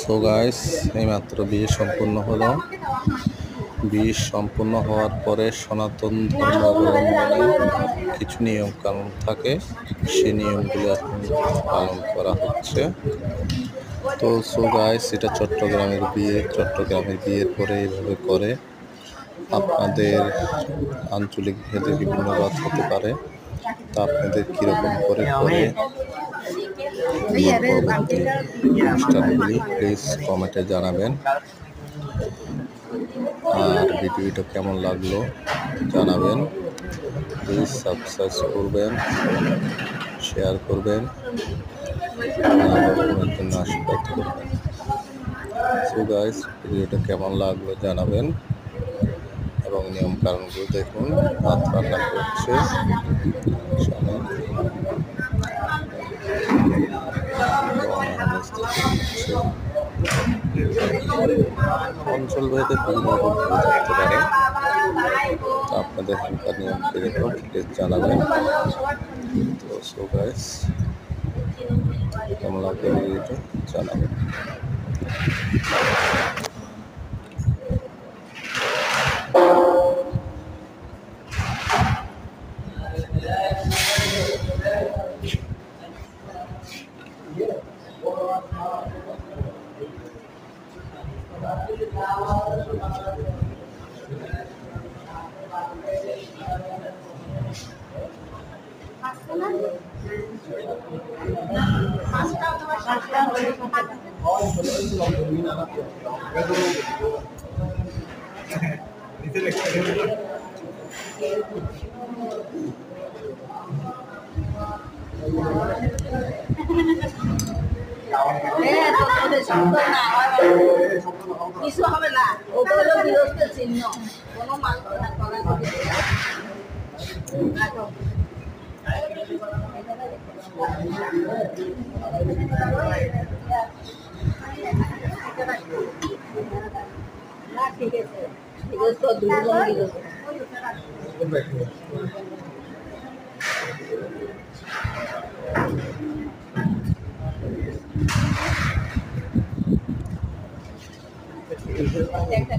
So guys, এইমাত্র বিয়ে সম্পূর্ণ হলো। বিয়ে সম্পূর্ণ হওয়ার পরে সনাতন ধর্ম অবলম্বনে কিছু নিয়ম কানুন থাকে, সেই নিয়মগুলো এখন পালন করা হচ্ছে। তো সো গাইস, এটা চট্টগ্রামের বিয়ে। চট্টগ্রামের বিয়ের পরে এইভাবে করে। আপনাদের আঞ্চলিক ভেদে বিভিন্ন রাত হতে পারে, তা আপনাদের কিরকম করে পরবর্তী অনুষ্ঠানগুলি প্লিজ কমেন্টে জানাবেন। আর ভিডিওটা কেমন লাগলো জানাবেন। প্লিজ সাবস্ক্রাইব করবেন, শেয়ার করবেন, আমার জন্য আশীর্বাদ করবেন। সো গাইস, ভিডিওটা কেমন লাগলো জানাবেন এবং নিয়ম কারণগুলো দেখুন। ভাত রান্না করছে অঞ্চল ভেদে ভিন্ন থাকতে পারে, আপনাদের হালকা নিয়ম কিরকম প্লিজ জানাবেন। তো সো গাইস, কেমন লাগবে ভিডিওটা জানাবেন। কিছু হবে না, ওটা হলো গৃহস্থের চিহ্ন। কোনো না, ঠিক আছে, গৃহস্থ দুজন গৃহস্থ। একটা